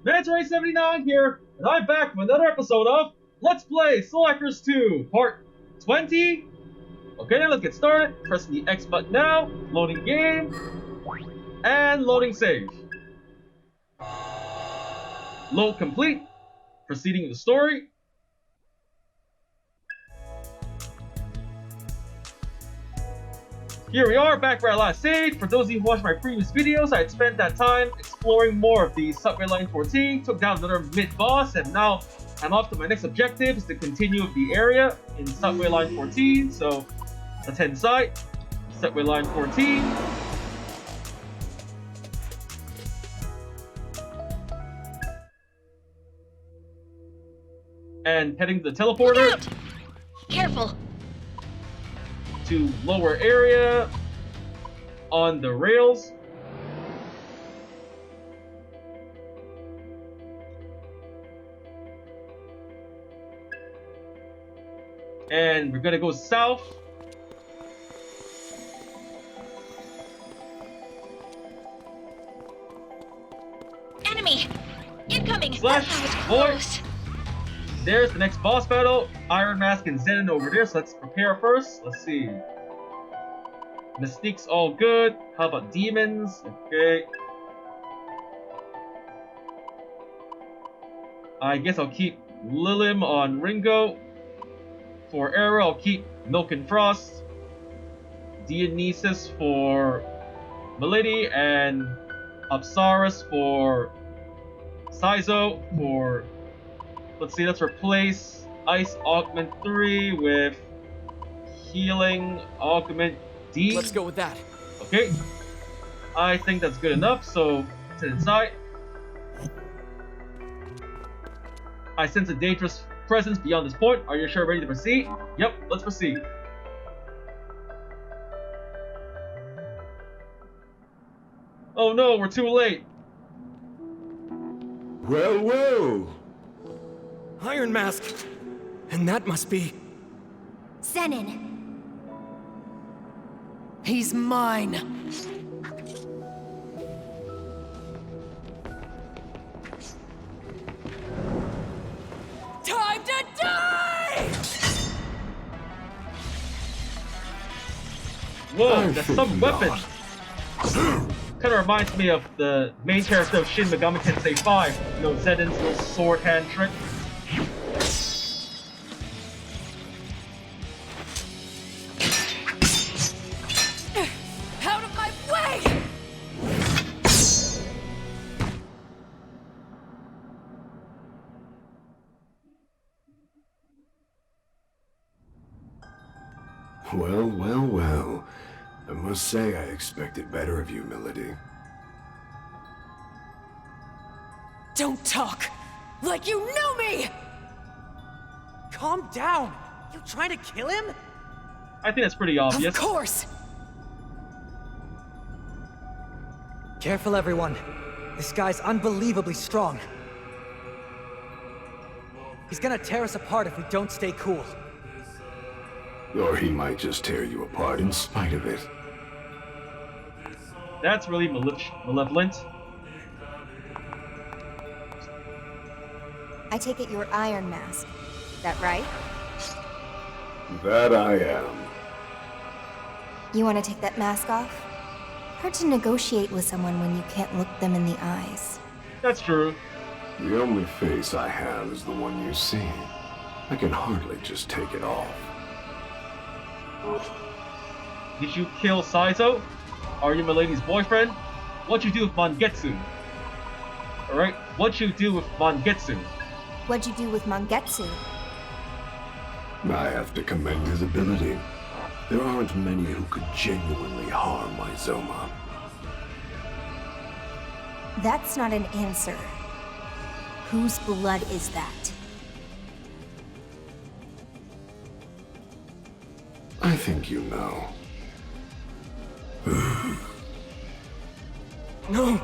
Manta79 here, and I'm back with another episode of Let's Play Slackers 2, Part 20. Okay, then let's get started. Pressing the X button now, loading game, and loading save. Load complete. Proceeding with the story. Here we are, back where I last saved. For those of you who watched my previous videos, I had spent that time exploring more of the Subway Line 14, took down another mid-boss, and now I'm off to my next objective, is to continue with the area in Subway Line 14. So let's head inside. Subway Line 14. And heading to the teleporter. Careful. To lower area on the rails. And we're gonna go south. Enemy! Incoming! Slash voice. There's the next boss battle. Iron Mask and Zenon over there, so let's prepare first. Let's see. Mystique's all good. How about demons? Okay. I guess I'll keep Lilim on Ringo. For Era, I'll keep Milk and Frost. Dionysus for Milady, and Apsaris for Saizo. For, let's see, let's replace Ice Augment 3 with Healing Augment D. Let's go with that. Okay. I think that's good enough, so let's head inside. I sense a dangerous presence beyond this point. Are you sure ready to proceed? Yep, let's proceed. Oh no, we're too late. Well. Iron Mask! And that must be... Zenon! He's mine! Time to die! Whoa, that's some weapon! Kinda reminds me of the main character of Shin Megami Tensei 5. You know, Zenon's little sword hand trick. Out of my way! Well. I must say I expected better of you, Milady. Don't talk! Like you know me! Calm down! You trying to kill him? I think that's pretty obvious. Of course! Careful, everyone. This guy's unbelievably strong. He's gonna tear us apart if we don't stay cool. Or he might just tear you apart in spite of it. That's really malevolent. I take it you're Iron Mask. That right? That I am. You want to take that mask off? Hard to negotiate with someone when you can't look them in the eyes. That's true. The only face I have is the one you see. I can hardly just take it off. Did you kill Saizo? Are you Milady's boyfriend? What'd you do with Mangetsu? Alright, what'd you do with Mangetsu? What'd you do with Mangetsu? I have to commend his ability. There aren't many who could genuinely harm my Zoma. That's not an answer. Whose blood is that? I think you know. No!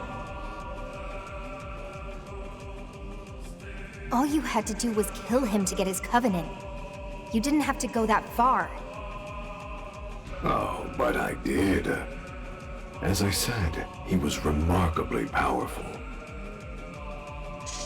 All you had to do was kill him to get his covenant. You didn't have to go that far. Oh, but I did. As I said, he was remarkably powerful.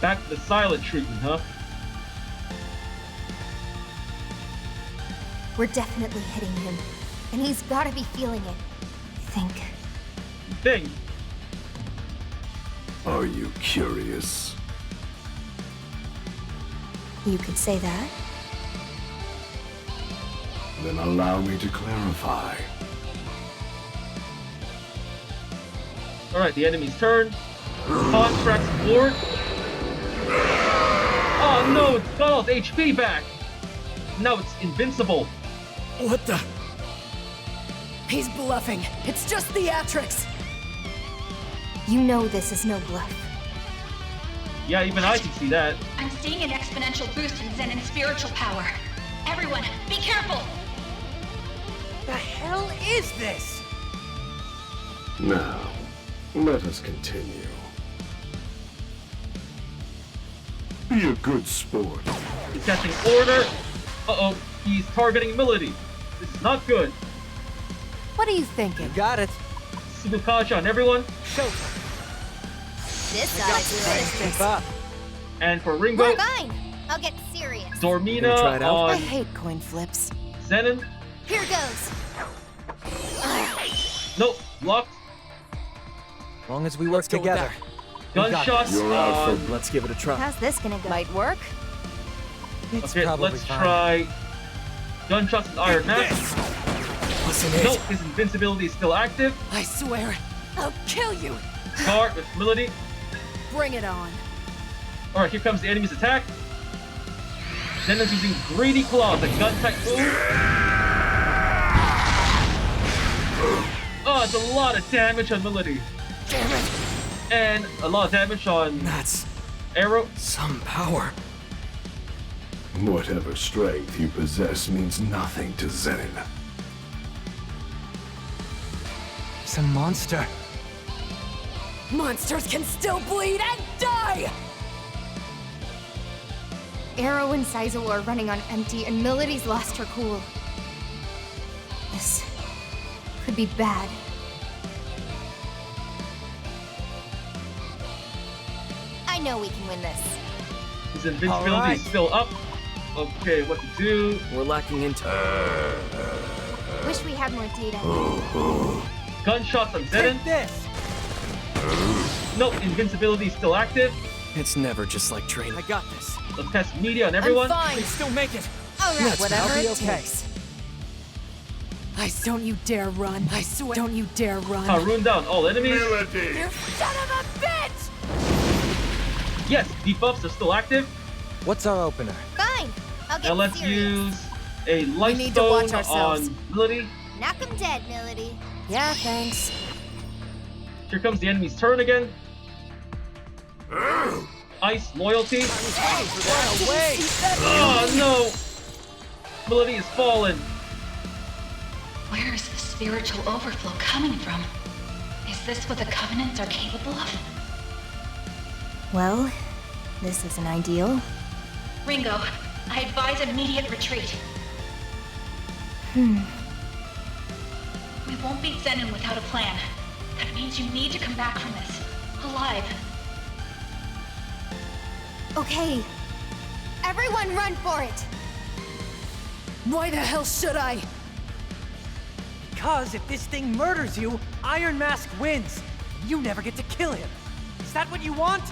Back to the silent treatment, huh? We're definitely hitting him, and he's gotta be feeling it. I think. Thing. Are you curious? You could say that. Then allow me to clarify. Alright, the enemy's turn. Contracts board. Oh no, it's got all its HP back. Now it's invincible. What the? He's bluffing. It's just theatrics. You know this is no bluff. Yeah, even I can see that. I'm seeing an exponential boost in Zenon's spiritual power. Everyone, be careful! The hell is this? Now, let us continue. Be a good sport. He's casting order. Uh-oh, he's targeting Melody. This is not good. What are you thinking? Got it. Subukaja on everyone. Show. This Keep up. And for Ringo, Fine. I'll get serious. Dormina Gonna try it out? I on hate coin flips. Zenon. Here goes. Nope, locked. As long as we work go with together. We got Gunshots this. You're out on... for Let's give it a try. How's this gonna go? Might work. It's Okay, probably let's fine. try... Gunshots with Iron Mask. Listen, Nope, his invincibility is still active. I swear, I'll kill you. Guard with Melody. Bring it on. Alright, here comes the enemy's attack. Zenon's using Greedy Claws, a gun-type move. Oh, it's a lot of damage on Melody. Damn it. And a lot of damage on that's Arrow. some power. Whatever strength you possess means nothing to Zenon. It's a monster. Monsters can still bleed and die! Arrow and Saizo are running on empty, and Melody's lost her cool. This could be bad. I know we can win this. His invincibility Alright. is still up. Okay, what to do? We're lacking intel. Wish we had more data. Gunshots on Zenon. Take this. Nope, invincibility is still active. It's never just like training. I got this. Let's test media on everyone. I'm fine. Still make it. All right. Whatever I'll be it okay. takes. Don't you dare run. I swear. Don't you dare run. Rune down all enemies. You son of a bitch! Yes, debuffs are still active. What's our opener? Fine. I'll get Now let's serious. use a life need to watch stone ourselves. on Melody. Knock 'em dead, Melody. Yeah, thanks. Here comes the enemy's turn again. Ice loyalty. Away! Oh no! Melody is fallen. Where is the spiritual overflow coming from? Is this what the Covenants are capable of? Well, this isn't ideal. Ringo, I advise immediate retreat. Hmm. We won't beat Zenon without a plan. That means you need to come back from this, alive. Okay. Everyone run for it! Why the hell should I? Because if this thing murders you, Iron Mask wins. You never get to kill him. Is that what you want?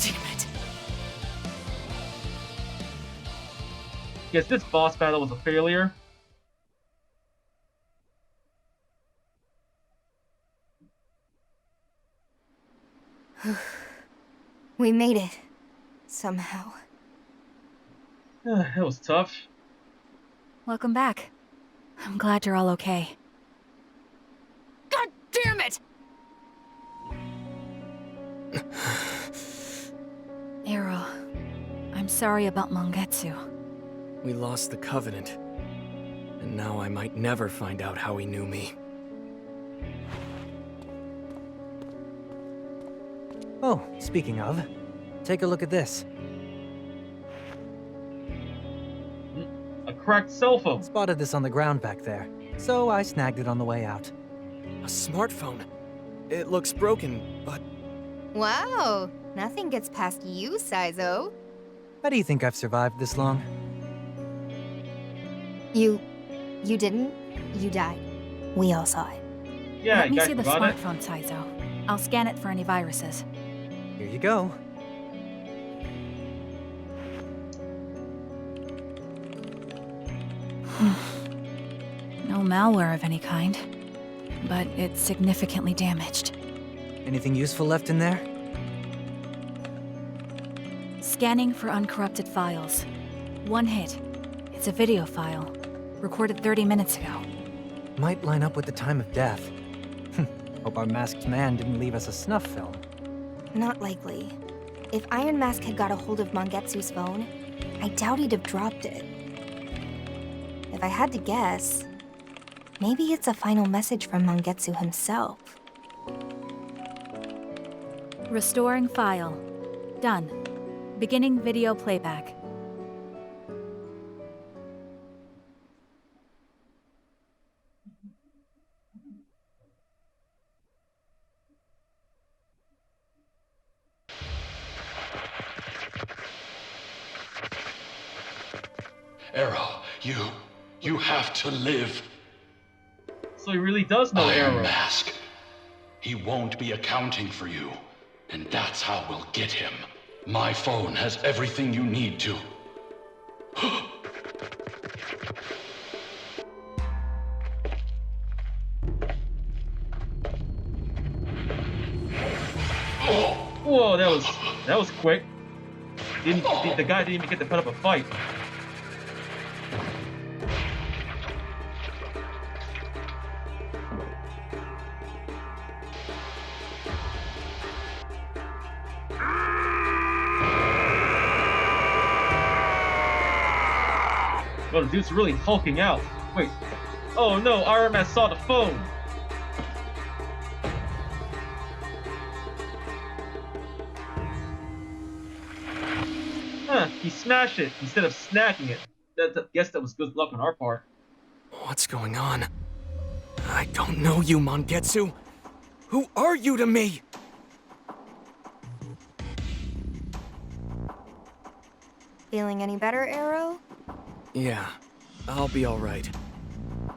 Damn it. Guess this boss battle was a failure. We made it. Somehow. That was tough. Welcome back. I'm glad you're all okay. God damn it! Arrow, I'm sorry about Mangetsu. We lost the Covenant. And now I might never find out how he knew me. Oh, speaking of, take a look at this. A cracked cell phone. Spotted this on the ground back there, so I snagged it on the way out. A smartphone. It looks broken, but Wow, nothing gets past you, Saizo. How do you think I've survived this long? You didn't? You died. We all saw it. Yeah, Let you me guys see the forgot it. smartphone, Saizo. I'll scan it for any viruses. Here you go. No malware of any kind, but it's significantly damaged. Anything useful left in there? Scanning for uncorrupted files. One hit. It's a video file, recorded 30 minutes ago. Might line up with the time of death. Hope our masked man didn't leave us a snuff film. Not likely. If Iron Mask had got a hold of Mangetsu's phone, I doubt he'd have dropped it. If I had to guess, maybe it's a final message from Mangetsu himself. Restoring file. Done. Beginning video playback. Arrow, you have to live. So he really does know Iron Arrow. Mask. He won't be accounting for you, and that's how we'll get him. My phone has everything you need to. Whoa, that was quick. The guy didn't even get to put up a fight. Oh, the dude's really hulking out. Wait. Oh no, Iron Man saw the phone. Huh, he smashed it instead of snagging it. Guess that was good luck on our part. what's going on? I don't know you, Mangetsu. Who are you to me? Feeling any better, Arrow? Yeah, I'll be all right.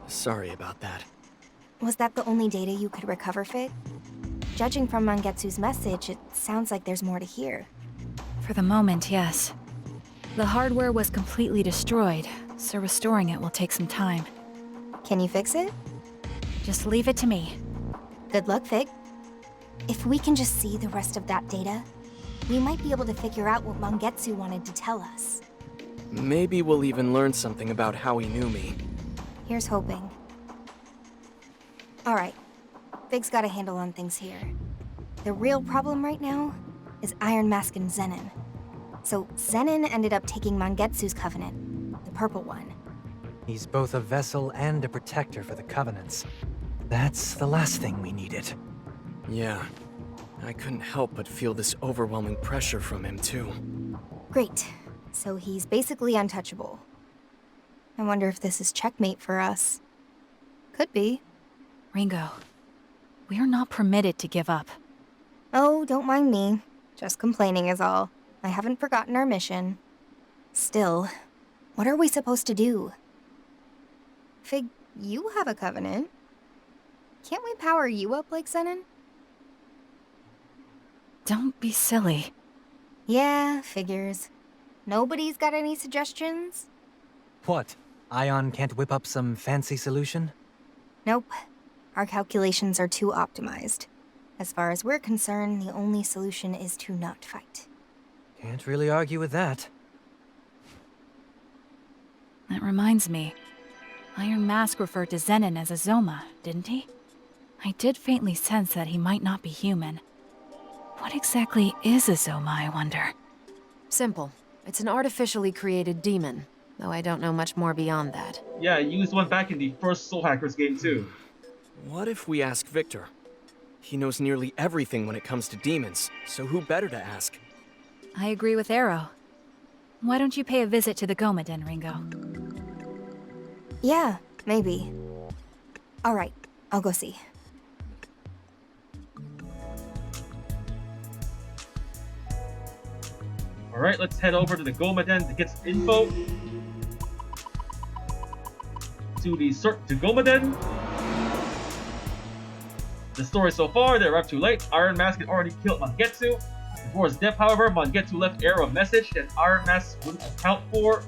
Sorry about that. Was that the only data you could recover, Fig? Judging from Mangetsu's message, it sounds like there's more to hear. For the moment, yes. The hardware was completely destroyed, so restoring it will take some time. Can you fix it? Just leave it to me. Good luck, Fig. If we can just see the rest of that data, we might be able to figure out what Mangetsu wanted to tell us. Maybe we'll even learn something about how he knew me. Here's hoping. Alright, Fig's got a handle on things here. The real problem right now is Iron Mask and Zenon. So Zenon ended up taking Mangetsu's covenant, the purple one. He's both a vessel and a protector for the Covenants. That's the last thing we needed. Yeah, I couldn't help but feel this overwhelming pressure from him, too. Great. So he's basically untouchable. I wonder if this is checkmate for us. Could be. Ringo, we're not permitted to give up. Oh, don't mind me. Just complaining is all. I haven't forgotten our mission. Still, what are we supposed to do? Fig, you have a covenant. Can't we power you up like Zenon? Don't be silly. Yeah, figures. Nobody's got any suggestions? What? Ion can't whip up some fancy solution? Nope. Our calculations are too optimized. As far as we're concerned, the only solution is to not fight. Can't really argue with that. That reminds me. Iron Mask referred to Zenon as a Zoma, didn't he? I did faintly sense that he might not be human. What exactly is a Zoma, I wonder? Simple. It's an artificially created demon, though I don't know much more beyond that. Yeah, I used one back in the first Soul Hackers game too. What if we ask Victor? He knows nearly everything when it comes to demons, so who better to ask? I agree with Arrow. Why don't you pay a visit to the Goma Den, Ringo? Yeah, maybe. Alright, I'll go see. Alright, let's head over to the Goma Den to get some info. To Goma Den. The story so far, they arrived too late. Iron Mask had already killed Mangetsu. Before his death, however, Mangetsu left Arrow a message that Iron Mask wouldn't account for.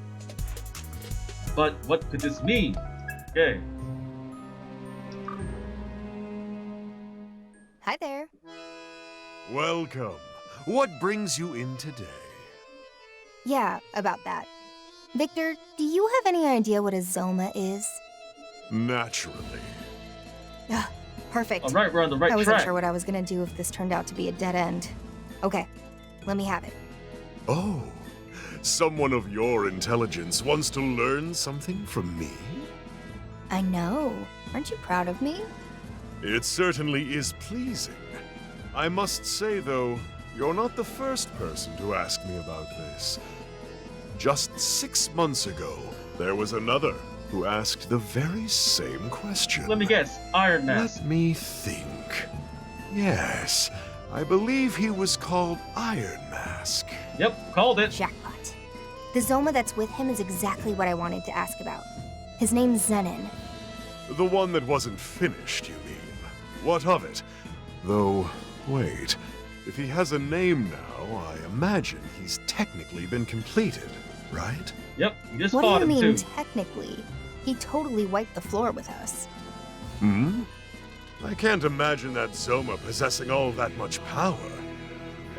But what could this mean? Okay. Hi there. Welcome. What brings you in today? Yeah, about that. Victor, do you have any idea what a Zoma is? Naturally. Perfect. Alright, we're on the right I wasn't track. sure what I was gonna do if this turned out to be a dead end. Okay, let me have it. Oh, someone of your intelligence wants to learn something from me? I know. Aren't you proud of me? It certainly is pleasing. I must say, though, you're not the first person to ask me about this. Just 6 months ago, there was another who asked the very same question. Let me guess. Iron Mask. Let me think. Yes, I believe he was called Iron Mask. Yep, called it. Jackpot. The Zoma that's with him is exactly what I wanted to ask about. His name's Zenon. The one that wasn't finished, you mean? What of it? Though, wait. If he has a name now, I imagine he's technically been completed, right? Yep, you just What do fought you him mean, too. technically? He totally wiped the floor with us. Hmm? I can't imagine that Zoma possessing all that much power.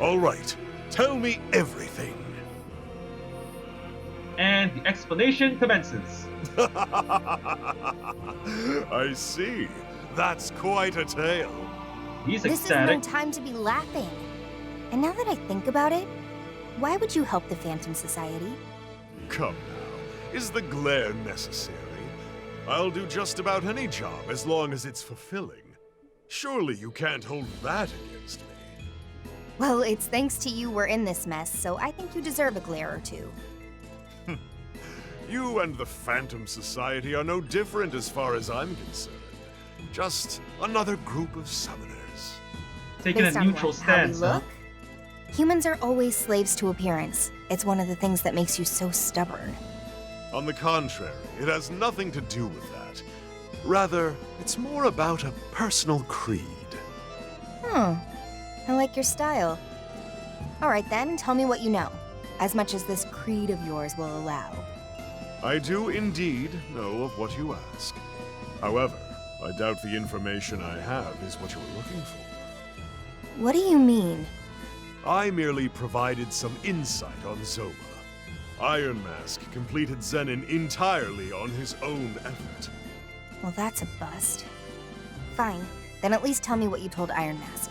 All right, tell me everything. And the explanation commences. I see. That's quite a tale. He's This ecstatic. is no time to be laughing. And now that I think about it, why would you help the Phantom Society? Come now, is the glare necessary? I'll do just about any job as long as it's fulfilling. Surely you can't hold that against me. Well, it's thanks to you we're in this mess, so I think you deserve a glare or two. You and the Phantom Society are no different as far as I'm concerned. Just another group of summoners. Taking Based a on neutral what, how we stance, huh? look? Humans are always slaves to appearance. It's one of the things that makes you so stubborn. On the contrary, it has nothing to do with that. Rather, it's more about a personal creed. I like your style. Alright then, tell me what you know. As much as this creed of yours will allow. I do indeed know of what you ask. However, I doubt the information I have is what you're looking for. What do you mean? I merely provided some insight on Zoma. Iron Mask completed Zenon entirely on his own effort. Well, that's a bust. Fine, then at least tell me what you told Iron Mask.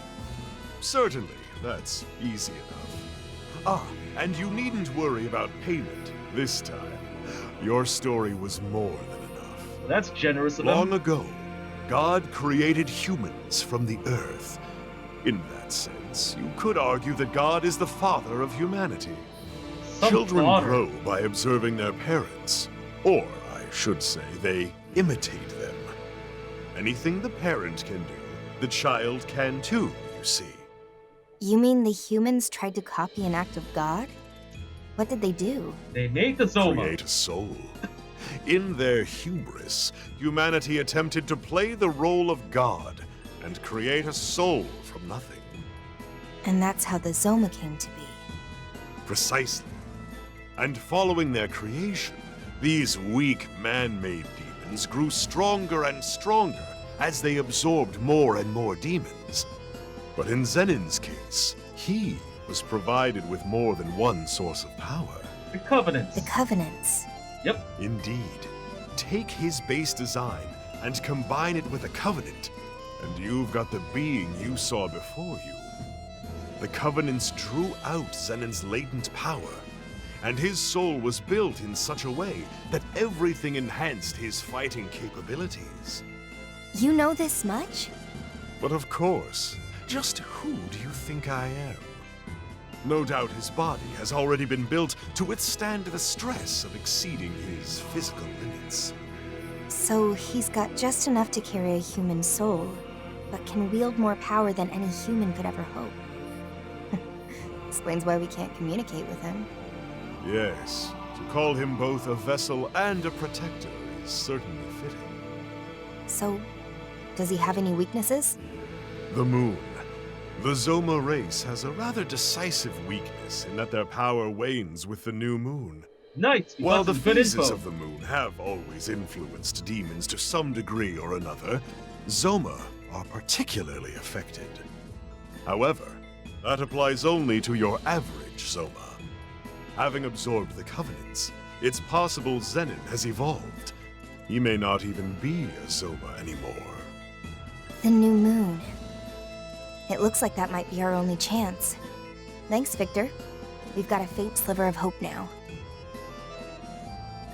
Certainly, that's easy enough. Ah, and you needn't worry about payment this time. Your story was more than enough. That's generous of Long him. ago, God created humans from the earth. In that sense, you could argue that God is the father of humanity. Children grow by observing their parents, or I should say, they imitate them. Anything the parent can do, the child can too, you see. You mean the humans tried to copy an act of God? What did they do? They made the Zoma. Create a soul. In their hubris, humanity attempted to play the role of God and create a soul from nothing. And that's how the Zoma came to be. Precisely. And following their creation, these weak man-made demons grew stronger and stronger as they absorbed more and more demons. But in Zenon's case, he was provided with more than one source of power. The Covenants. The Covenants. Yep. Indeed. Take his base design and combine it with a Covenant, and you've got the being you saw before you. The Covenants drew out Zenon's latent power, and his soul was built in such a way that everything enhanced his fighting capabilities. You know this much? But of course, just who do you think I am? No doubt his body has already been built to withstand the stress of exceeding his physical limits. So he's got just enough to carry a human soul, but can wield more power than any human could ever hope. Explains why we can't communicate with him. Yes, to call him both a vessel and a protector is certainly fitting. So, does he have any weaknesses? The moon. The Zoma race has a rather decisive weakness in that their power wanes with the new moon. Nice! While the phases info. of the moon have always influenced demons to some degree or another, Zoma are particularly affected. However, that applies only to your average Zoma. Having absorbed the Covenants, it's possible Zenon has evolved. He may not even be a Zoma anymore. The new moon. It looks like that might be our only chance. Thanks, Victor. We've got a faint sliver of hope now.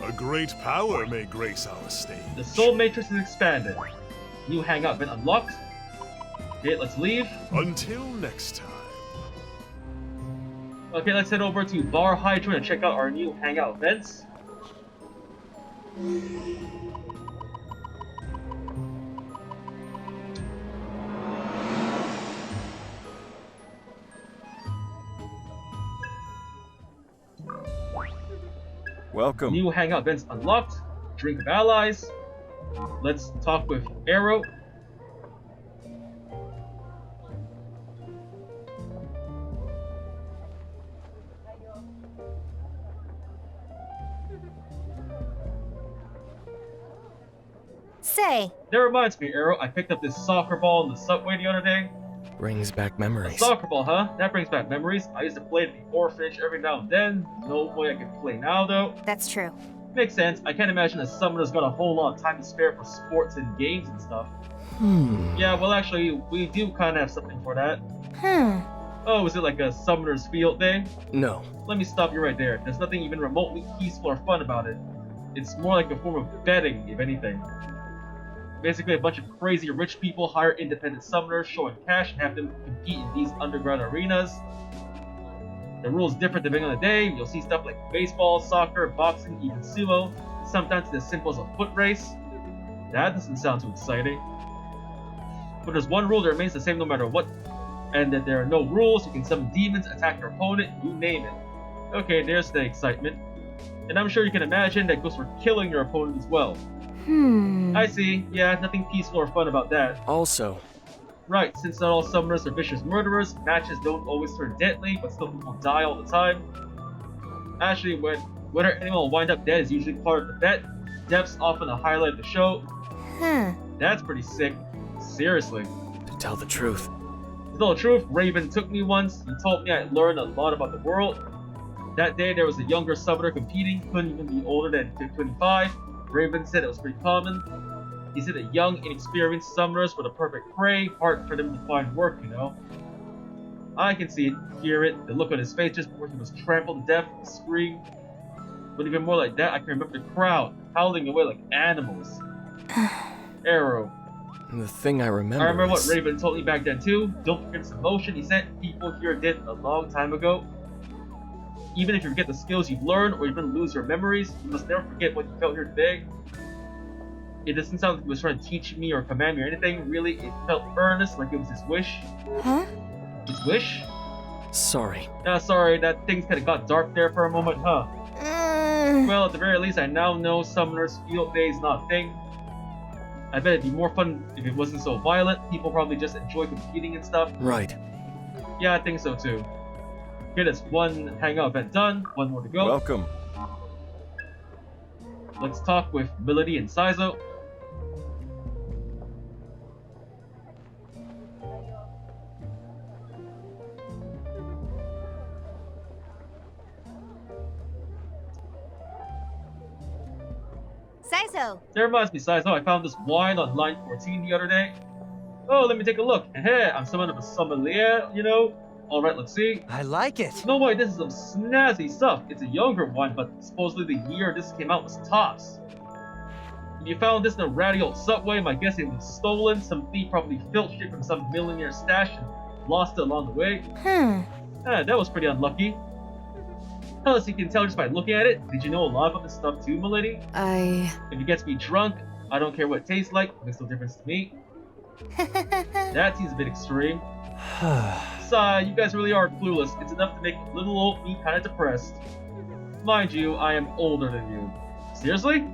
A great power may grace our stage. The Soul Matrix is expanded. New hangout been unlocked. Okay, let's leave. Until next time. Okay, let's head over to Bar Hydro and check out our new hangout events. Welcome. New hangout events unlocked. Drink of allies. Let's talk with Arrow. Say! That reminds me, Arrow, I picked up this soccer ball in the subway the other day. Brings back A memories. soccer ball, huh? That brings back memories. I used to play it at the orphanage every now and then. No way I can play now, though. That's true. Makes sense. I can't imagine a summoner's got a whole lot of time to spare for sports and games and stuff. Yeah, well, actually, we do kind of have something for that. Oh, is it like a summoner's field day? No. Let me stop you right there. There's nothing even remotely peaceful or fun about it. It's more like a form of betting, if anything. Basically, a bunch of crazy rich people hire independent summoners, showing cash, and have them compete in these underground arenas. The rules differ depending on the day. You'll see stuff like baseball, soccer, boxing, even sumo. Sometimes it's as simple as a foot race. That doesn't sound too exciting. But there's one rule that remains the same no matter what, and that there are no rules. You can summon demons, attack your opponent, you name it. Okay, there's the excitement. And I'm sure you can imagine that goes for killing your opponent as well. I see. Yeah, nothing peaceful or fun about that. Also, right, since not all summoners are vicious murderers, matches don't always turn deadly, but still people die all the time. Actually, whether anyone will wind up dead is usually part of the bet. Death's often a highlight of the show. That's pretty sick. Seriously. to tell the truth. To tell the truth, Raven took me once. He told me I learned a lot about the world. That day there was a younger summoner competing, couldn't even be older than 25. Raven said it was pretty common. He said that young, inexperienced summoners were the perfect prey, hard for them to find work, you know. I can see it, hear it, the look on his face just before he was trampled to death, the scream. But even more like that, I can remember the crowd, howling away like animals. Arrow. And the thing I remember I remember is... what Raven told me back then too. Don't forget this emotion he said people here did a long time ago. Even if you forget the skills you've learned or even lose your memories, you must never forget what you felt here today. It doesn't sound like he was trying to teach me or command me or anything. Really, it felt earnest, like it was his wish. Huh? His wish? Sorry. Sorry, that thing kinda got dark there for a moment, huh? Well, at the very least, I now know Summoner's Field Day is not a thing. I bet it'd be more fun if it wasn't so violent. People probably just enjoy competing and stuff. Right. Yeah, I think so too. Okay, that's one hangout event done. One more to go. Welcome. Let's talk with Melody and Saizo. Saizo! That reminds me, Saizo, I found this wine on line 14 the other day. Oh, let me take a look. Hey, I'm somewhat of a sommelier, you know. Alright, let's see. I like it. No way, this is some snazzy stuff. It's a younger one, but supposedly the year this came out was tops. If you found this in a ratty old subway, my guess it was stolen. Some thief probably filched it from some millionaire stash and lost it along the way. That was pretty unlucky. Plus, you can tell just by looking at it. Did you know a lot about this stuff too, milady? If it gets me drunk, I don't care what it tastes like, it makes no difference to me. That seems a bit extreme. Sigh, you guys really are clueless. It's enough to make little old me kinda depressed. Mind you, I am older than you. Seriously?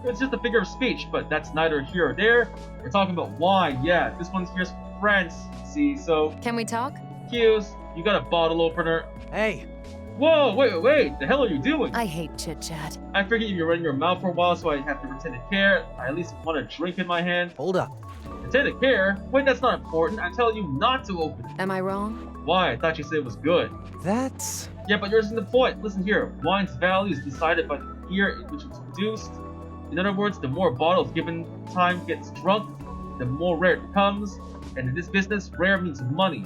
It's just a figure of speech, but that's neither here or there. We're talking about wine, yeah. This one's here's France, see, so... Can we talk? Hughes, you got a bottle opener. Hey! Whoa, wait, the hell are you doing? I hate chit-chat. I figured you'd be running your mouth for a while, so I have to pretend to care. I at least want a drink in my hand. Hold up. Pretend to care? Wait, that's not important. I'm telling you not to open it. Am I wrong? Why? I thought you said it was good. That's... Yeah, but yours isn't the point. Listen here. Wine's value is decided by the year in which it was produced. In other words, the more bottles given time gets drunk, the more rare it becomes. And in this business, rare means money.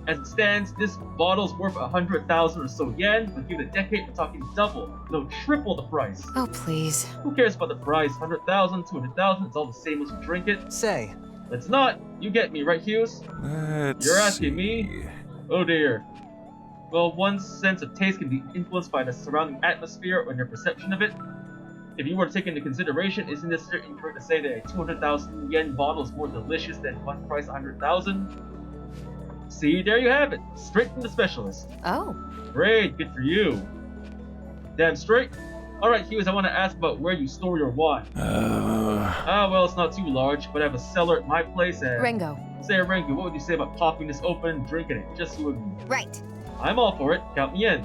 As it stands, this bottle's worth 100,000 or so yen, but give it a decade, we're talking double, no triple the price. Oh, please. Who cares about the price? 100,000, 200,000, it's all the same as you drink it. Say. Let's not. You get me, right, Hughes? You're asking me? Oh dear. Well, one's sense of taste can be influenced by the surrounding atmosphere or your perception of it. If you were to take into consideration, isn't it incorrect to say that a 200,000 yen bottle is more delicious than one price 100,000? See, there you have it. Straight from the specialist. Oh. Great, good for you. Damn straight. Alright, Hughes, I want to ask about where you store your wine. Well, it's not too large, but I have a cellar at my place and... Ringo. Say, Rengo, what would you say about popping this open and drinking it? Just you and me. Right. I'm all for it. Count me in.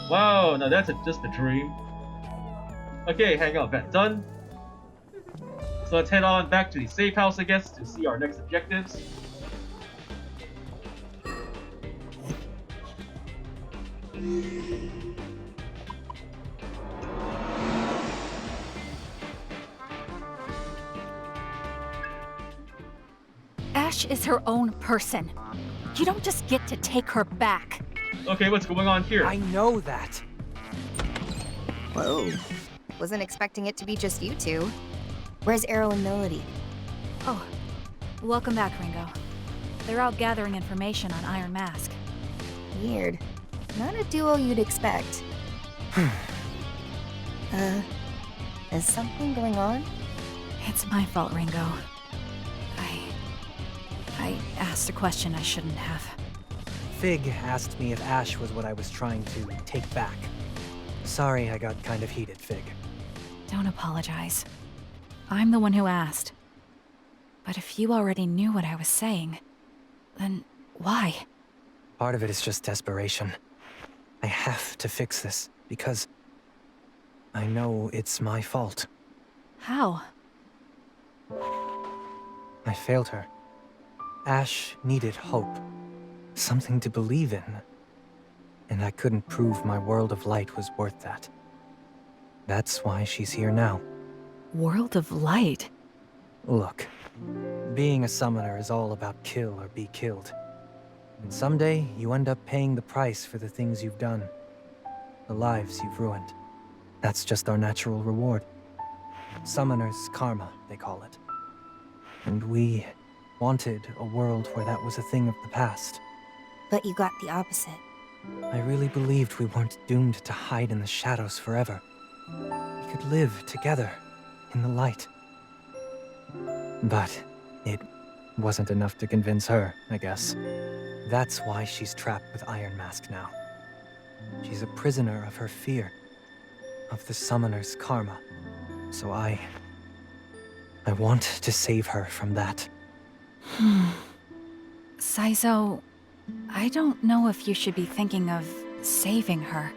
Wow, now that's just a dream. Okay, hang on, that done. So let's head on back to the safe house, I guess, to see our next objectives. Ash is her own person. You don't just get to take her back. Okay, what's going on here? I know that. Whoa. Wasn't expecting it to be just you two. Where's Arrow and Melody? Oh, welcome back, Ringo. They're out gathering information on Iron Mask. Weird. Not a duo you'd expect. Is something going on? It's my fault, Ringo. I asked a question I shouldn't have. Fig asked me if Ash was what I was trying to take back. Sorry I got kind of heated, Fig. Don't apologize. I'm the one who asked. But if you already knew what I was saying, then why? Part of it is just desperation. I have to fix this, because I know it's my fault. How? I failed her. Ash needed hope. Something to believe in. And I couldn't prove my world of light was worth that. That's why she's here now. World of Light? Look, being a summoner is all about kill or be killed. And someday, you end up paying the price for the things you've done. The lives you've ruined. That's just our natural reward. Summoner's karma, they call it. And we wanted a world where that was a thing of the past. But you got the opposite. I really believed we weren't doomed to hide in the shadows forever. We could live together, in the light. But it wasn't enough to convince her, I guess. That's why she's trapped with Iron Mask now. She's a prisoner of her fear, of the Summoner's karma. So I want to save her from that. Saizo, I don't know if you should be thinking of saving her.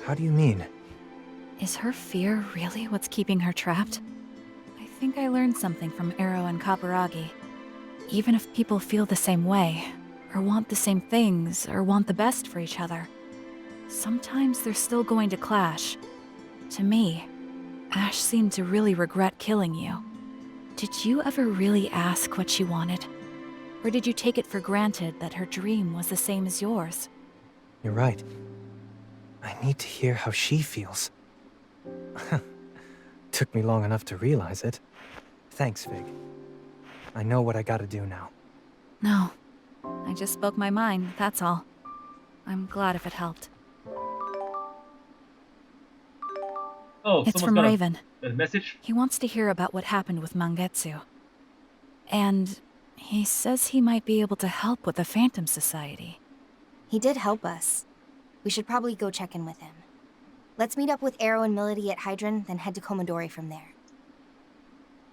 How do you mean? Is her fear really what's keeping her trapped? I think I learned something from Arrow and Kaburagi. Even if people feel the same way, or want the same things, or want the best for each other, sometimes they're still going to clash. To me, Ash seemed to really regret killing you. Did you ever really ask what she wanted? Or did you take it for granted that her dream was the same as yours? You're right. I need to hear how she feels. Took me long enough to realize it. Thanks, Fig. I know what I gotta do now. No. I just spoke my mind, that's all. I'm glad if it helped. Oh, Oh, It's someone's from got Raven. a message? He wants to hear about what happened with Mangetsu. And he says he might be able to help with the Phantom Society. He did help us. We should probably go check in with him. Let's meet up with Arrow and Melody at Hydron, then head to Komodori from there.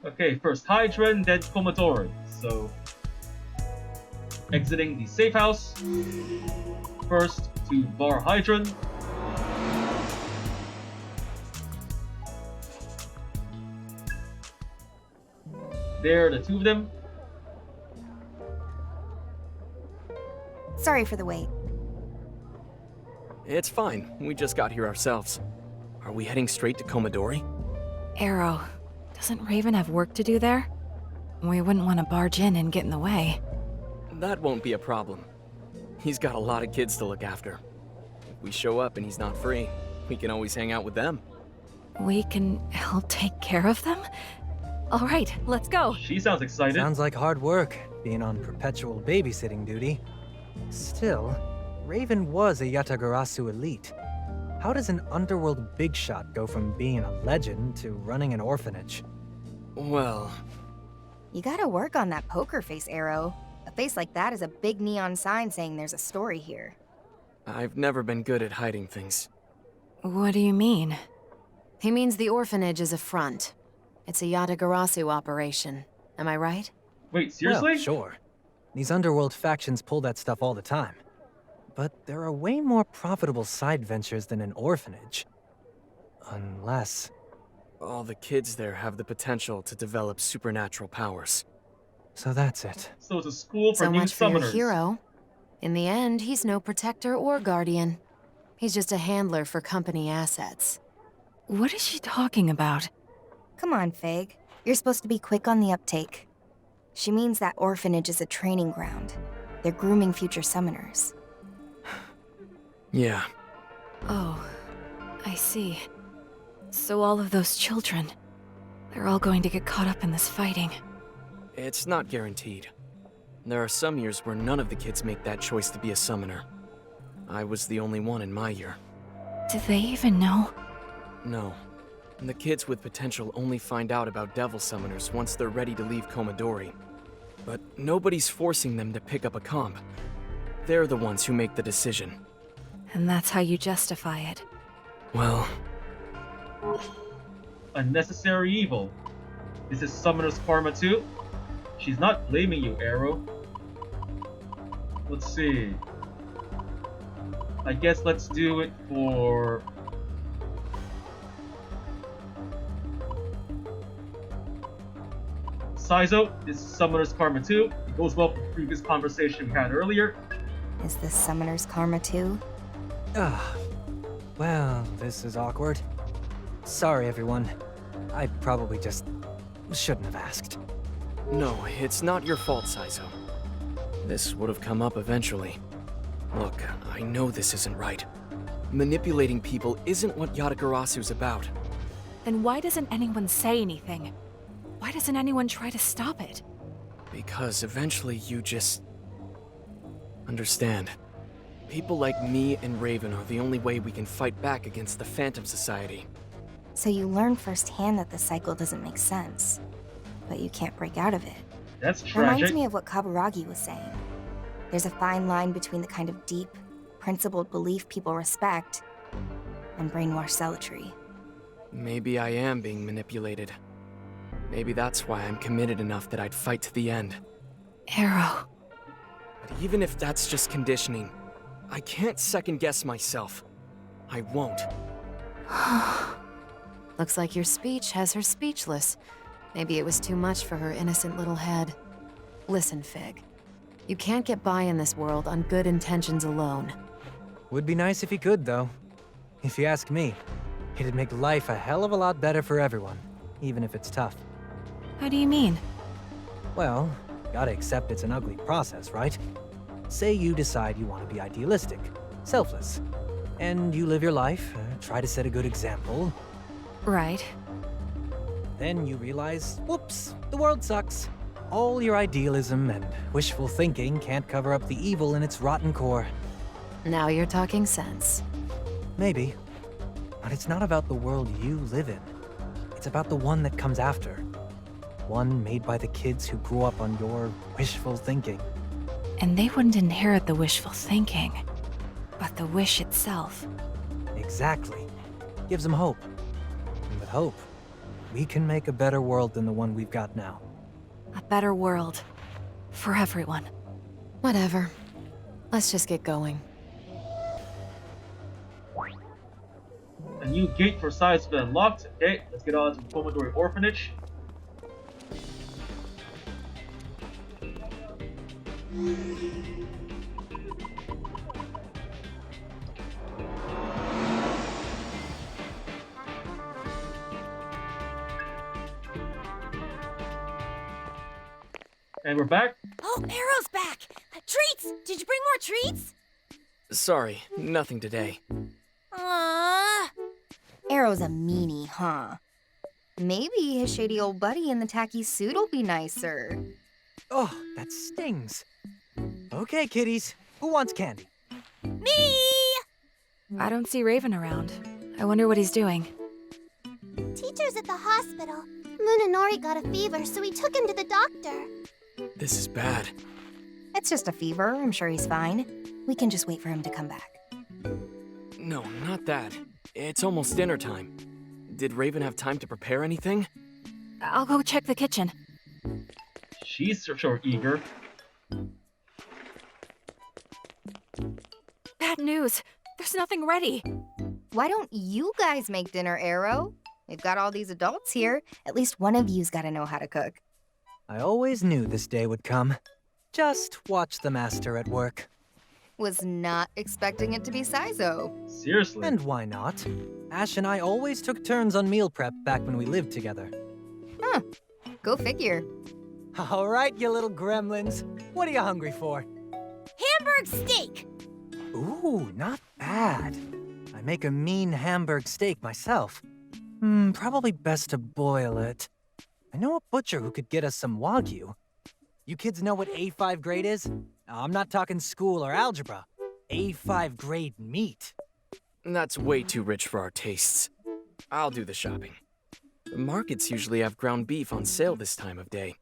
Okay, first Hydron, then Komodori. So, exiting the safe house. First to Bar Hydron. There, the two of them. Sorry for the wait. It's fine. We just got here ourselves. Are we heading straight to Komodori? Arrow, doesn't Raven have work to do there? We wouldn't want to barge in and get in the way. That won't be a problem. He's got a lot of kids to look after. If we show up and he's not free, we can always hang out with them. We can help take care of them? All right, let's go. She sounds excited. Sounds like hard work, being on perpetual babysitting duty. Still, Raven was a Yatagarasu elite. How does an underworld big shot go from being a legend to running an orphanage? Well... You gotta work on that poker face, Arrow. A face like that is a big neon sign saying there's a story here. I've never been good at hiding things. What do you mean? He means the orphanage is a front. It's a Yatagarasu operation. Am I right? Wait, seriously? Well, sure. These underworld factions pull that stuff all the time. But there are way more profitable side ventures than an orphanage. Unless... All the kids there have the potential to develop supernatural powers. So that's it. So it's a school for So new much for your summoners. hero. In the end, he's no protector or guardian. He's just a handler for company assets. What is she talking about? Come on, Fig. You're supposed to be quick on the uptake. She means that orphanage is a training ground. They're grooming future summoners. Yeah. Oh, I see. So all of those children, they're all going to get caught up in this fighting. It's not guaranteed. There are some years where none of the kids make that choice to be a summoner. I was the only one in my year. Do they even know? No. And the kids with potential only find out about devil summoners once they're ready to leave Komodori. But nobody's forcing them to pick up a comp. They're the ones who make the decision. And that's how you justify it. Well... Unnecessary evil. Is this summoner's karma too? She's not blaming you, Arrow. Let's see. I guess let's do it for... Saizo, this is summoner's karma too. It goes well with the previous conversation we had earlier. Is this summoner's karma too? Well, this is awkward. Sorry, everyone. I probably just shouldn't have asked. No, it's not your fault, Saizo. This would have come up eventually. Look, I know this isn't right. Manipulating people isn't what Yatagarasu's about. Then why doesn't anyone say anything? Why doesn't anyone try to stop it? Because eventually you just... understand. People like me and Raven are the only way we can fight back against the Phantom Society. So you learn firsthand that the cycle doesn't make sense. But you can't break out of it. That's tragic. Reminds me of what Kaburagi was saying. There's a fine line between the kind of deep, principled belief people respect and brainwashed zealotry. Maybe I am being manipulated. Maybe that's why I'm committed enough that I'd fight to the end. Arrow. But even if that's just conditioning, I can't second-guess myself. I won't. Looks like your speech has her speechless. Maybe it was too much for her innocent little head. Listen, Fig. You can't get by in this world on good intentions alone. Would be nice if he could, though. If you ask me, it'd make life a hell of a lot better for everyone, even if it's tough. How do you mean? Well, gotta accept it's an ugly process, right? Say you decide you want to be idealistic, selfless, and you live your life, try to set a good example. Right. Then you realize, whoops, the world sucks. All your idealism and wishful thinking can't cover up the evil in its rotten core. Now you're talking sense. Maybe. But it's not about the world you live in. It's about the one that comes after. One made by the kids who grew up on your wishful thinking. And they wouldn't inherit the wishful thinking, but the wish itself. Exactly. Gives them hope. And with hope, we can make a better world than the one we've got now. A better world. For everyone. Whatever. Let's just get going. A new gate for size has been unlocked. Okay, let's get on to Pomodori Orphanage. And we're back. Oh, Arrow's back! Treats! Did you bring more treats? Sorry, nothing today. Aww. Arrow's a meanie, huh? Maybe his shady old buddy in the tacky suit will be nicer. Oh, that stings. Okay, kiddies. Who wants candy? Me! I don't see Raven around. I wonder what he's doing. Teacher's at the hospital. Munenori got a fever, so we took him to the doctor. This is bad. It's just a fever. I'm sure he's fine. We can just wait for him to come back. No, not that. It's almost dinner time. Did Raven have time to prepare anything? I'll go check the kitchen. She's sure eager. Bad news. There's nothing ready. Why don't you guys make dinner, Arrow? We've got all these adults here. At least one of you's got to know how to cook. I always knew this day would come. Just watch the master at work. Was not expecting it to be Saizo. Seriously. And why not? Ash and I always took turns on meal prep back when we lived together. Huh. Go figure. All right, you little gremlins. What are you hungry for? Hamburg steak! Ooh, not bad. I make a mean Hamburg steak myself. Probably best to boil it. I know a butcher who could get us some Wagyu. You kids know what A5 grade is? I'm not talking school or algebra. A5 grade meat. That's way too rich for our tastes. I'll do the shopping. The markets usually have ground beef on sale this time of day.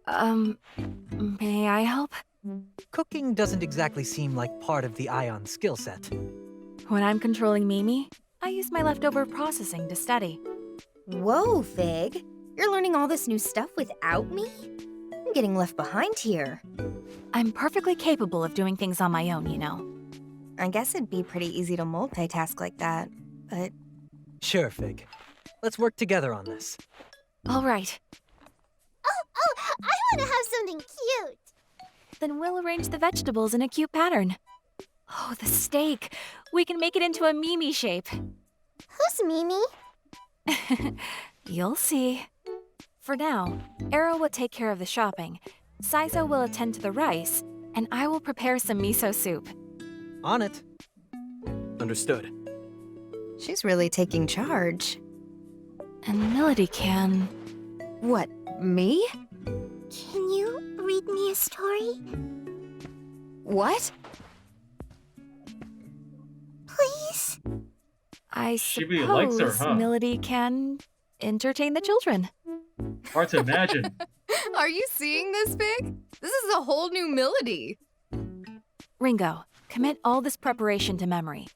May I help? Cooking doesn't exactly seem like part of the Ion skill set. When I'm controlling Mimi, I use my leftover processing to study. Whoa, Fig. You're learning all this new stuff without me? I'm getting left behind here. I'm perfectly capable of doing things on my own, you know. I guess it'd be pretty easy to multitask like that, but... Sure, Fig. Let's work together on this. All right. Oh, I want to have something cute. Then we'll arrange the vegetables in a cute pattern. Oh, the steak. We can make it into a Mimi shape. Who's Mimi? You'll see. For now, Arrow will take care of the shopping, Saizo will attend to the rice, and I will prepare some miso soup. On it. Understood. She's really taking charge. And Melody can... What, me? Can you read me a story? What? Please? I She really likes suppose her, huh? Melody can entertain the children. Hard to imagine. Are you seeing this, Fig? This is a whole new Melody. Ringo, commit all this preparation to memory.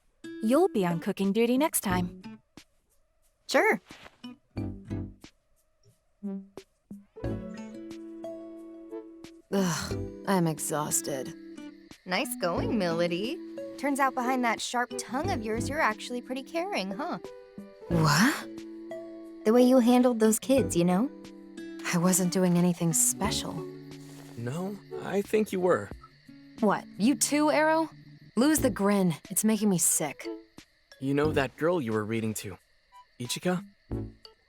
You'll be on cooking duty next time. Sure. Ugh, I'm exhausted. Nice going, Melody. Turns out behind that sharp tongue of yours, you're actually pretty caring, huh? What? The way you handled those kids, you know? I wasn't doing anything special. No, I think you were. What, you too, Arrow? Lose the grin. It's making me sick. You know that girl you were reading to, Ichika?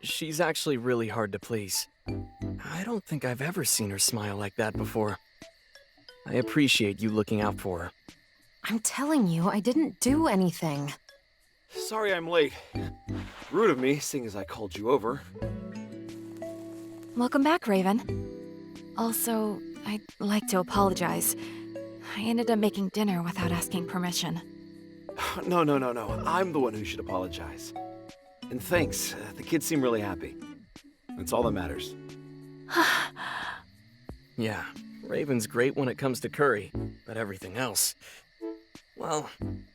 She's actually really hard to please. I don't think I've ever seen her smile like that before. I appreciate you looking out for her. I'm telling you, I didn't do anything. Sorry I'm late. Rude of me, seeing as I called you over. Welcome back, Raven. Also, I'd like to apologize. I ended up making dinner without asking permission. No. I'm the one who should apologize. And thanks. The kids seem really happy. That's all that matters. Yeah, Raven's great when it comes to curry, but everything else, well,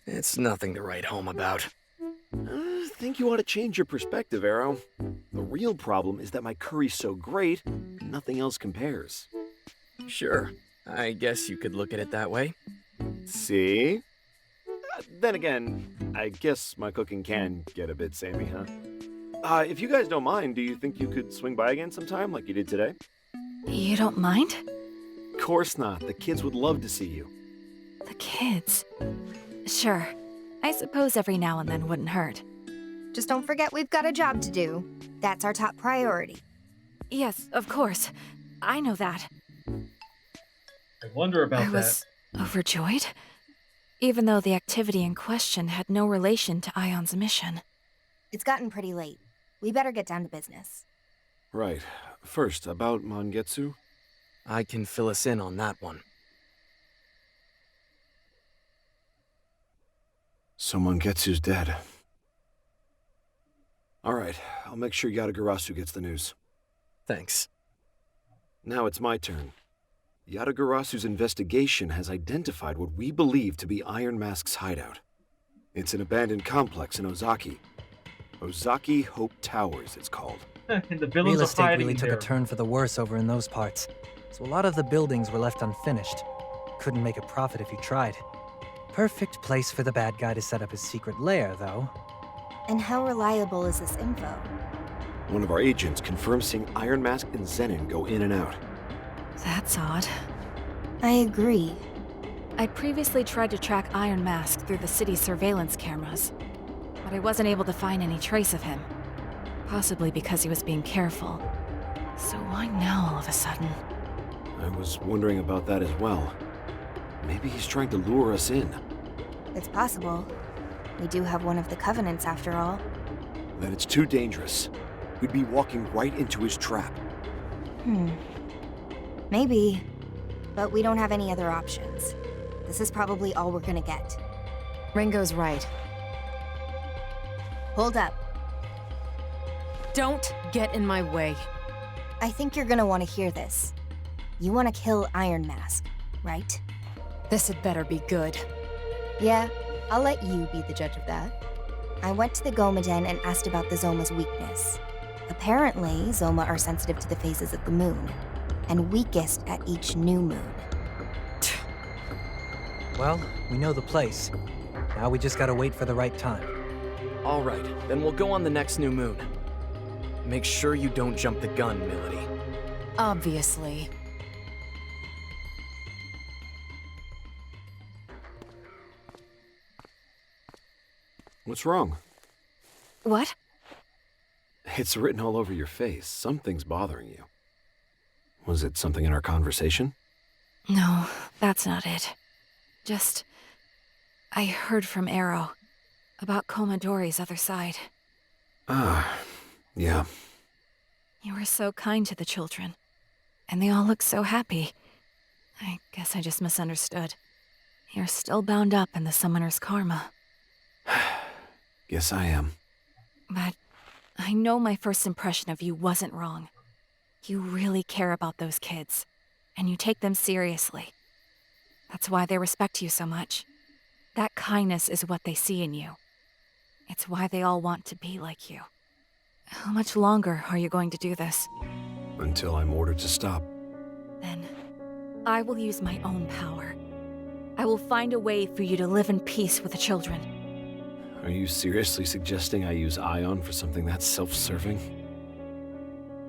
it's nothing to write home about. I think you ought to change your perspective, Arrow. The real problem is that my curry's so great, nothing else compares. Sure, I guess you could look at it that way. See? Then again, I guess my cooking can get a bit samey, huh? If you guys don't mind, do you think you could swing by again sometime like you did today? You don't mind? Of course not. The kids would love to see you. The kids? Sure. I suppose every now and then wouldn't hurt. Just don't forget we've got a job to do. That's our top priority. Yes, of course. I know that. I wonder about I was overjoyed, even though the activity in question had no relation to Ion's mission. It's gotten pretty late. We better get down to business. Right. First, about Mangetsu. I can fill us in on that one. So Mangetsu's dead. Alright, I'll make sure Yatagarasu gets the news. Thanks. Now it's my turn. Yatagarasu's investigation has identified what we believe to be Iron Mask's hideout. It's an abandoned complex in Ozaki. Ozaki Hope Towers, it's called. And the villains Real are estate hiding really took there. a turn for the worse over in those parts, so a lot of the buildings were left unfinished. Couldn't make a profit if you tried. Perfect place for the bad guy to set up his secret lair, though. And how reliable is this info? One of our agents confirms seeing Iron Mask and Zenon go in and out. That's odd. I agree. I'd previously tried to track Iron Mask through the city's surveillance cameras, but I wasn't able to find any trace of him. Possibly because he was being careful. So why now all of a sudden? I was wondering about that as well. Maybe he's trying to lure us in. It's possible. We do have one of the Covenants after all. Then it's too dangerous. We'd be walking right into his trap. Maybe. But we don't have any other options. This is probably all we're gonna get. Ringo's right. Hold up. Don't get in my way. I think you're gonna want to hear this. You want to kill Iron Mask, right? This had better be good. Yeah, I'll let you be the judge of that. I went to the Gomaden and asked about the Zoma's weakness. Apparently, Zoma are sensitive to the phases of the moon, and weakest at each new moon. Well, we know the place. Now we just gotta wait for the right time. All right, then we'll go on the next new moon. Make sure you don't jump the gun, Milady. Obviously. What's wrong? What? It's written all over your face. Something's bothering you. Was it something in our conversation? No, that's not it. Just... I heard from Arrow about Komodori's other side. Ah, yeah. You were so kind to the children, and they all look so happy. I guess I just misunderstood. You're still bound up in the Summoner's karma. Guess I am. But I know my first impression of you wasn't wrong. You really care about those kids, and you take them seriously. That's why they respect you so much. That kindness is what they see in you. It's why they all want to be like you. How much longer are you going to do this? Until I'm ordered to stop. Then, I will use my own power. I will find a way for you to live in peace with the children. Are you seriously suggesting I use Ion for something that's self-serving?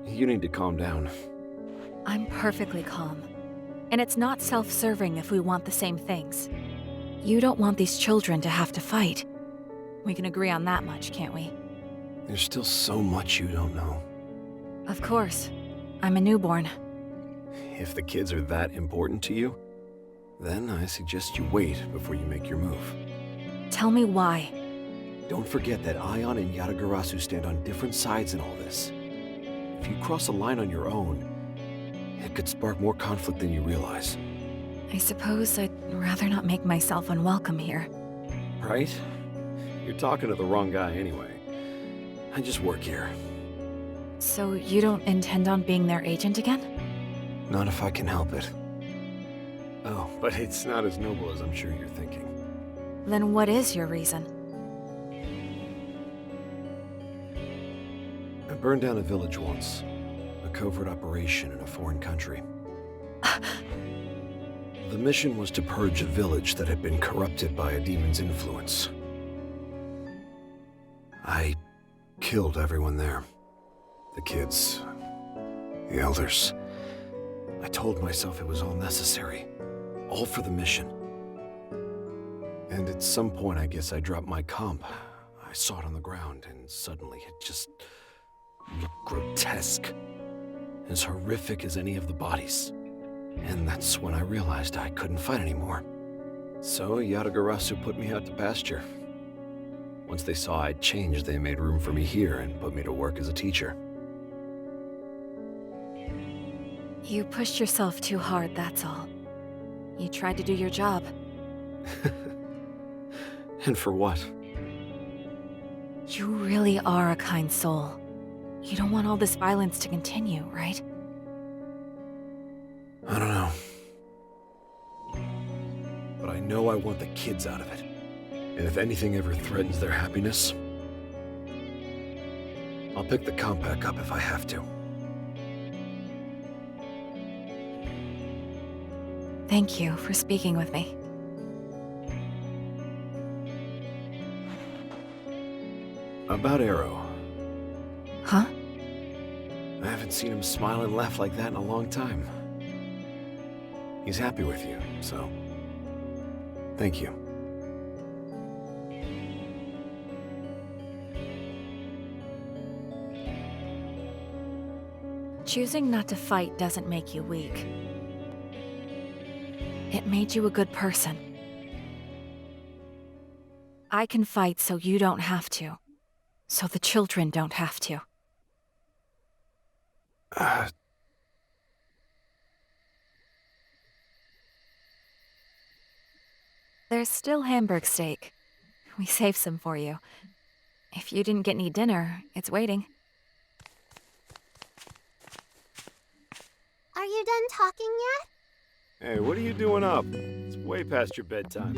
You need to calm down. I'm perfectly calm. And it's not self-serving if we want the same things. You don't want these children to have to fight. We can agree on that much, can't we? There's still so much you don't know. Of course. I'm a newborn. If the kids are that important to you, then I suggest you wait before you make your move. Tell me why. Don't forget that Ion and Yatagarasu stand on different sides in all this. If you cross a line on your own, it could spark more conflict than you realize. I suppose I'd rather not make myself unwelcome here. Right? You're talking to the wrong guy anyway. I just work here. So you don't intend on being their agent again? Not if I can help it. Oh, but it's not as noble as I'm sure you're thinking. Then what is your reason? I burned down a village once. A covert operation in a foreign country. The mission was to purge a village that had been corrupted by a demon's influence. I killed everyone there. The kids, the elders. I told myself it was all necessary. All for the mission. And at some point, I guess I dropped my comp. I saw it on the ground, and suddenly it just looked grotesque. As horrific as any of the bodies. And that's when I realized I couldn't fight anymore. So Yatagarasu put me out to pasture. Once they saw I'd changed, they made room for me here and put me to work as a teacher. You pushed yourself too hard, that's all. You tried to do your job. And for what? You really are a kind soul. You don't want all this violence to continue, right? I don't know. But I know I want the kids out of it. And if anything ever threatens their happiness, I'll pick the comp back up if I have to. Thank you for speaking with me. About Arrow. Huh? I haven't seen him smile and laugh like that in a long time. He's happy with you, so thank you. Choosing not to fight doesn't make you weak. It made you a good person. I can fight so you don't have to. So the children don't have to. There's still Hamburg steak. We saved some for you. If you didn't get any dinner, it's waiting. Are you done talking yet? Hey, what are you doing up? It's way past your bedtime.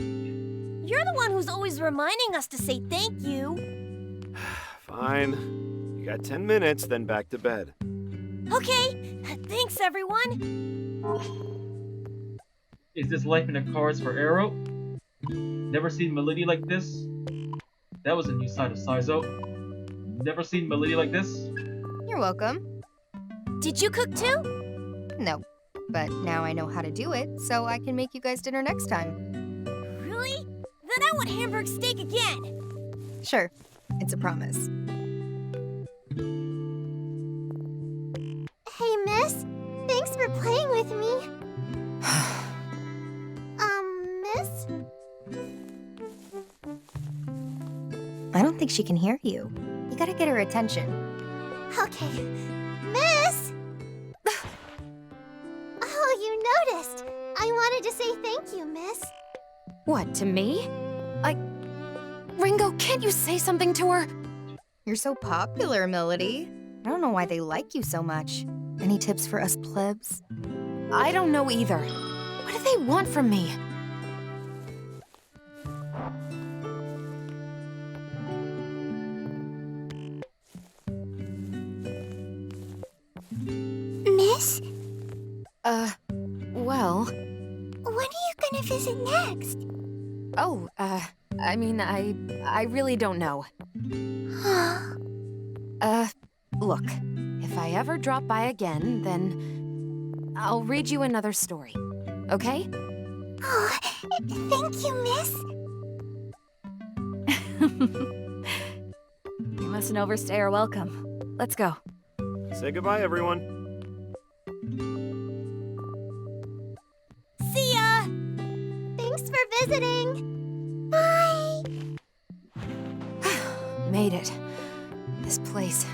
You're the one who's always reminding us to say thank you. Fine. You got 10 minutes, then back to bed. Okay, thanks everyone. Is this life in the cards for Arrow? Never seen Melody like this? That was a new side of Saizo. Never seen Melody like this? You're welcome. Did you cook too? No, but now I know how to do it, so I can make you guys dinner next time. Really? Then I want Hamburg steak again. Sure, it's a promise. Hey, miss. Thanks for playing with me. Miss? I don't think she can hear you. You gotta get her attention. Okay. Miss! Oh, you noticed. I wanted to say thank you, miss. What, to me? Ringo, can't you say something to her? You're so popular, Melody. I don't know why they like you so much. Any tips for us plebs? I don't know either. What do they want from me? Miss? Well... When are you gonna visit next? Oh, I mean, I really don't know. Look, if I ever drop by again, then I'll read you another story, okay? Oh, thank you, miss. You mustn't overstay our welcome. Let's go. Say goodbye, everyone. See ya! Thanks for visiting. Bye. Made it. This place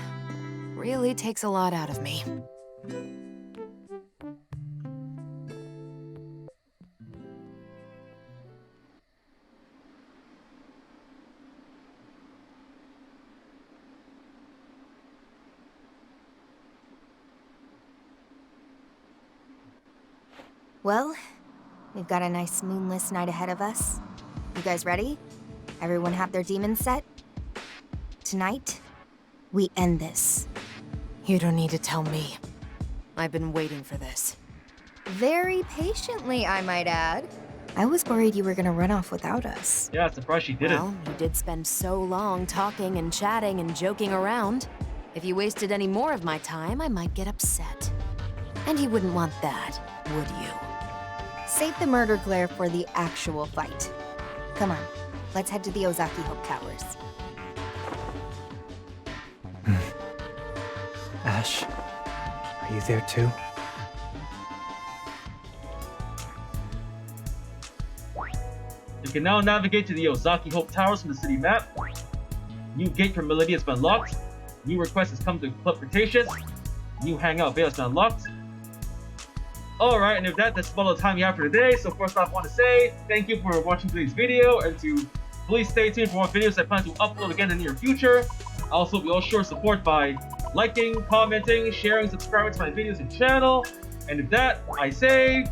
really takes a lot out of me. Well, we've got a nice moonless night ahead of us. You guys ready? Everyone have their demons set? Tonight, we end this. You don't need to tell me. I've been waiting for this. Very patiently, I might add. I was worried you were gonna run off without us. Yeah, surprised she didn't. Well, you did spend so long talking and chatting and joking around. If you wasted any more of my time, I might get upset. And you wouldn't want that, would you? Save the murder glare for the actual fight. Come on, let's head to the Ozaki Hope Towers. Ash, are you there too? You can now navigate to the Ozaki Hope Towers from the city map. New gate for Millennia has been unlocked. New request has come to Club Cretaceous. New hangout veil has been unlocked. Alright, and with that, that's all the time we have for today. So first off, I want to say thank you for watching today's video, and to please stay tuned for more videos I plan to upload again in the near future. I also hope you all show support by liking, commenting, sharing, subscribing to my videos and channel. And with that, I say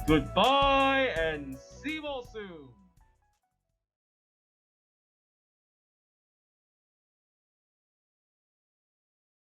goodbye and see you all soon.